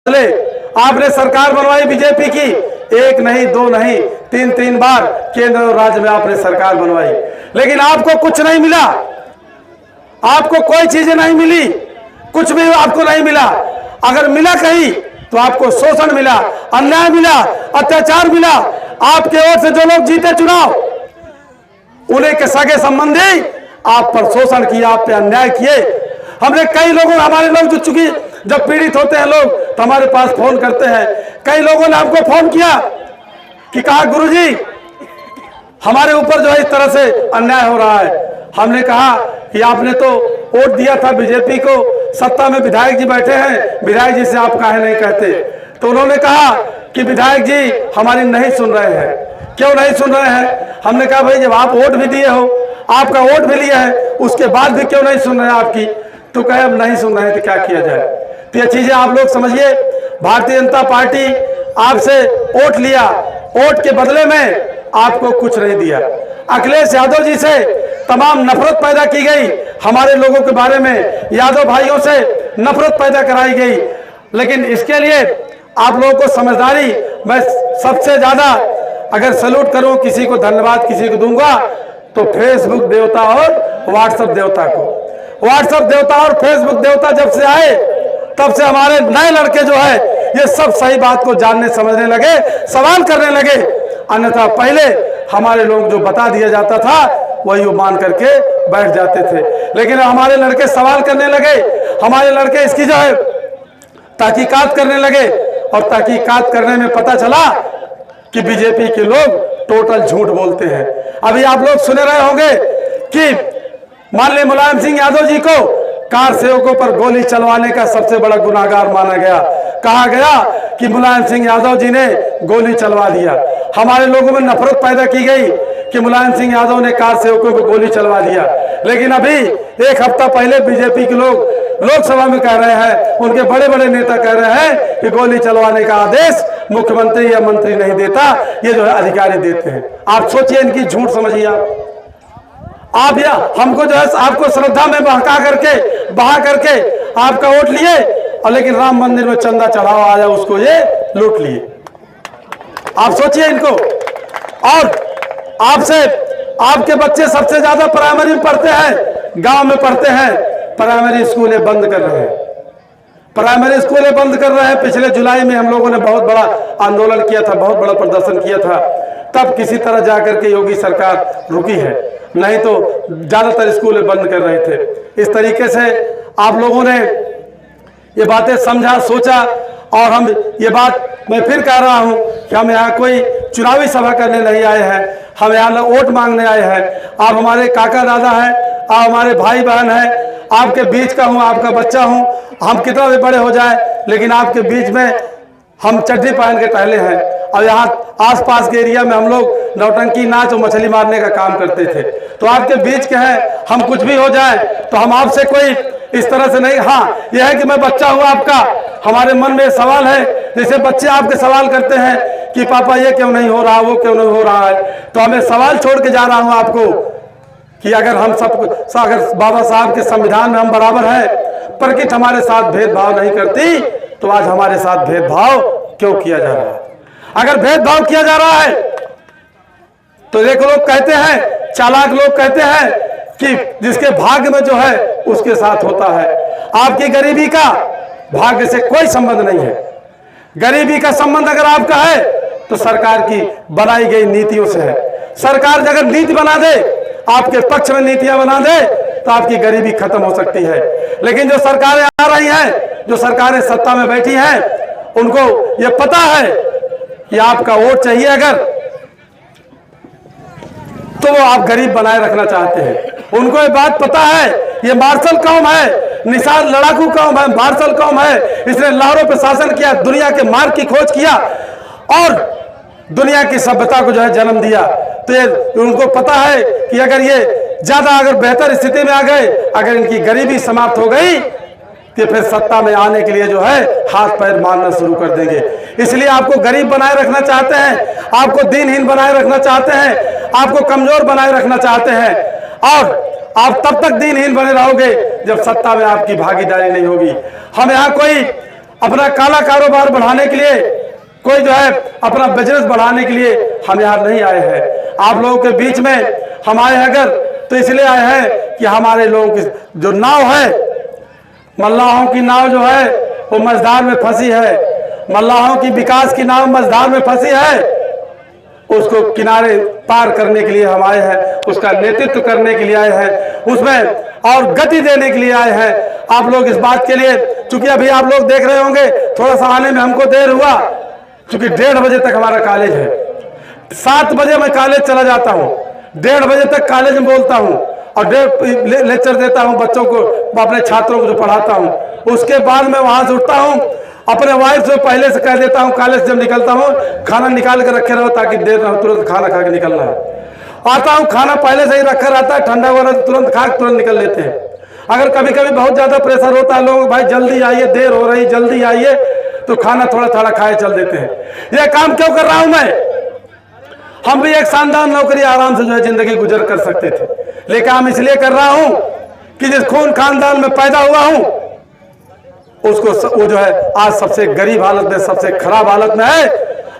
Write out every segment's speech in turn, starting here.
बदले आपने सरकार बनवाई बीजेपी की, एक नहीं दो नहीं तीन बार केंद्र और राज्य में आपने सरकार बनवाई, लेकिन आपको कुछ नहीं मिला। आपको कोई चीजें नहीं मिली, कुछ भी आपको नहीं मिला। अगर मिला कहीं तो आपको शोषण मिला, अन्याय मिला, अत्याचार मिला। आपके ओर से जो लोग जीते चुनाव, उन्हें के सगे संबंधी आप पर शोषण किया, आप पे अन्याय किए। हमने कई लोगों, हमारे लोग जो चुकी जब पीड़ित होते हैं लोग तो हमारे पास फोन करते हैं। कई लोगों ने आपको फोन किया कि कहा गुरुजी हमारे ऊपर जो है इस तरह से अन्याय हो रहा है। हमने कहा कि आपने तो वोट दिया था बीजेपी को, सत्ता में विधायक जी बैठे हैं, विधायक जी से आप काहे नहीं कहते? तो उन्होंने कहा कि विधायक जी हमारी नहीं सुन रहे हैं। क्यों नहीं सुन रहे हैं? हमने कहा भाई जब आप वोट भी दिए हो, आपका वोट भी लिया है, उसके बाद भी क्यों नहीं सुन रहे हैं आपकी? तो कहे अब नहीं सुन रहे हैं तो क्या किया जाए? तो ये चीजें आप लोग समझिए। भारतीय जनता पार्टी आपसे वोट लिया, वोट के बदले में आपको कुछ नहीं दिया। अखिलेश यादव जी से तमाम नफरत पैदा की गई, हमारे लोगों के बारे में यादव भाइयों से नफरत पैदा कराई गई। लेकिन इसके लिए आप लोगों को समझदारी, मैं सबसे ज्यादा अगर सैल्यूट करूं, किसी को धन्यवाद किसी को दूंगा तो फेसबुक देवता और व्हाट्सएप देवता को। व्हाट्सएप देवता और फेसबुक देवता जब से आए तब से हमारे नए लड़के जो है ये सब सही बात को जानने समझने लगे, सवाल करने लगे। अन्यथा पहले हमारे लोग जो बता दिया जाता था वही वो मान करके बैठ जाते थे, लेकिन हमारे लड़के सवाल करने लगे। हमारे लड़के इसकी जो है तहकीकात करने लगे, और तहकीकात करने में पता चला कि बीजेपी के लोग टोटल झूठ बोलते हैं। अभी आप लोग सुने रहे होंगे कि माननीय मुलायम सिंह यादव जी को कार सेवकों पर गोली चलवाने का सबसे बड़ा गुनाहगार माना गया। कहा गया कि मुलायम सिंह यादव जी ने गोली चलवा दिया। हमारे लोगों में नफरत पैदा की गई कि मुलायम सिंह यादव ने कार सेवकों को गोली चलवा दिया। लेकिन अभी एक हफ्ता पहले बीजेपी के लोग लोकसभा में कह रहे हैं, उनके बड़े बड़े नेता कह रहे हैं कि गोली चलवाने का आदेश मुख्यमंत्री या मंत्री नहीं देता, ये जो है अधिकारी देते हैं। आप सोचिए, इनकी झूठ समझिए। आप या हमको जो है आपको श्रद्धा में बहा करके आपका वोट लिए, और लेकिन राम मंदिर में चंदा चढ़ावा आया उसको ये लूट लिए। आप सोचिए इनको। और आपसे आपके बच्चे सबसे ज्यादा प्राइमरी में पढ़ते हैं, गांव में पढ़ते हैं, प्राइमरी स्कूलें बंद कर रहे हैं। प्राइमरी स्कूलें बंद कर रहे हैं। पिछले जुलाई में हम लोगों ने बहुत बड़ा आंदोलन किया था, बहुत बड़ा प्रदर्शन किया था, तब किसी तरह जाकर के योगी सरकार रुकी है, नहीं तो ज्यादातर स्कूलें बंद कर रहे थे। इस तरीके से आप लोगों ने ये बातें समझा, सोचा, और हम ये बात मैं फिर कह रहा हूं कि हम यहाँ कोई चुनावी सभा करने नहीं आए हैं, हम यहाँ वोट मांगने आए हैं। आप हमारे काका दादा हैं, आप हमारे भाई बहन हैं, आपके बीच का हूँ, आपका बच्चा हूँ। हम कितना भी बड़े हो जाए लेकिन आपके बीच में हम चड्डी पहन के टहले हैं, और यहाँ आसपास के एरिया में हम लोग नौटंकी नाच और मछली मारने का काम करते थे। तो आपके बीच के हैं, हम कुछ भी हो जाए तो हम आपसे कोई इस तरह से नहीं। हाँ, यह है कि मैं बच्चा हूँ आपका, हमारे मन में सवाल है, जैसे बच्चे आपके सवाल करते हैं कि पापा ये क्यों नहीं हो रहा, वो क्यों नहीं हो रहा है। तो हमें सवाल छोड़ के जा रहा हूँ आपको कि अगर हम अगर बाबा साहब के संविधान में हम बराबर हैं, प्रकृति हमारे साथ भेदभाव नहीं करती, तो आज हमारे साथ भेदभाव क्यों किया जा रहा है? अगर भेदभाव किया जा रहा है तो एक लोग कहते हैं, चालाक लोग कहते हैं कि जिसके भाग्य में जो है उसके साथ होता है। आपकी गरीबी का भाग्य से कोई संबंध नहीं है। गरीबी का संबंध अगर आपका है तो सरकार की बनाई गई नीतियों से है। सरकार अगर नीति बना दे, आपके पक्ष में नीतियां बना दे, तो आपकी गरीबी खत्म हो सकती है। लेकिन जो सरकारें आ रही हैं, जो सरकारें सत्ता में बैठी हैं, उनको ये पता है कि आपका वोट चाहिए अगर, तो वो आप गरीब बनाए रखना चाहते हैं। उनको ये बात पता है, ये मार्शल कौम है, निषाद लड़ाकू कौम है, मार्शल कौम है। इसने लहरों पर शासन किया, दुनिया के मार्ग की खोज किया और दुनिया की सभ्यता को जो है जन्म दिया। तो ये उनको पता है कि अगर ये ज्यादा अगर बेहतर स्थिति में आ गए, अगर इनकी गरीबी समाप्त हो गई, तो फिर सत्ता में आने के लिए जो है हाथ पैर मारना शुरू कर देंगे। इसलिए आपको गरीब बनाए रखना चाहते हैं, आपको दीनहीन बनाए रखना चाहते हैं, आपको कमजोर बनाए रखना चाहते हैं, और आप तब तक दीनहीन बने रहोगे जब सत्ता में आपकी भागीदारी नहीं होगी। हम यहाँ कोई अपना काला कारोबार बढ़ाने के लिए, कोई जो है अपना बिजनेस बढ़ाने के लिए हम यहाँ नहीं आए हैं। आप लोगों के बीच में हम आए हैं अगर तो इसलिए आए हैं कि हमारे लोगों की जो नाव है, मल्लाहों की नाव जो है वो मझधार में फंसी है। मल्लाहों की विकास की नाव मझधार में फंसी है, उसको किनारे पार करने के लिए हम आए हैं, उसका नेतृत्व करने के लिए आए हैं, उसमें और गति देने के लिए आए हैं। आप लोग इस बात के लिए, चूंकि अभी आप लोग देख रहे होंगे थोड़ा सा आने में हमको देर हुआ, क्योंकि 1:30 बजे तक हमारा कॉलेज है। 7 बजे मैं कॉलेज चला जाता हूँ, 1:30 बजे तक कॉलेज में बोलता हूँ और लेक्चर देता हूँ बच्चों को, अपने छात्रों को जो पढ़ाता हूँ। उसके बाद मैं वहां से उठता हूँ, अपने वाइफ से पहले से कह देता हूँ कॉलेज जब निकलता हूँ खाना निकाल कर रखे रहो ताकि देर ना हो, तुरंत खाना खा के निकलना है। आता हूँ खाना पहले से ही रखा रहता है, ठंडा वाला तुरंत खा तुरंत निकल लेते हैं। अगर कभी कभी बहुत ज्यादा प्रेशर होता है लोगों, भाई जल्दी आइए, देर हो रही, जल्दी आइए, तो खाना थोड़ा थोड़ा खाए चल देते हैं। यह काम क्यों कर रहा हूं मैं? हम भी एक शानदार नौकरी आराम से जो है जिंदगी गुजर कर सकते थे, लेकिन हम इसलिए कर रहा हूं कि जिस खून खानदान में पैदा हुआ हूं उसको वो जो है आज सबसे गरीब हालत में, सबसे खराब हालत में है,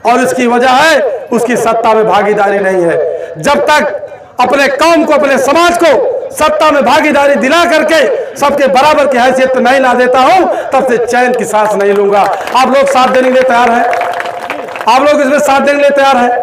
और इसकी वजह है उसकी सत्ता में भागीदारी नहीं है। जब तक अपने कौम को, अपने समाज को सत्ता में भागीदारी दिला करके सबके बराबर की हैसियत नहीं ला देता हूं, तब से चैन की सांस नहीं लूंगा। आप लोग साथ देने के लिए तैयार हैं? आप लोग इसमें साथ देने के लिए तैयार हैं?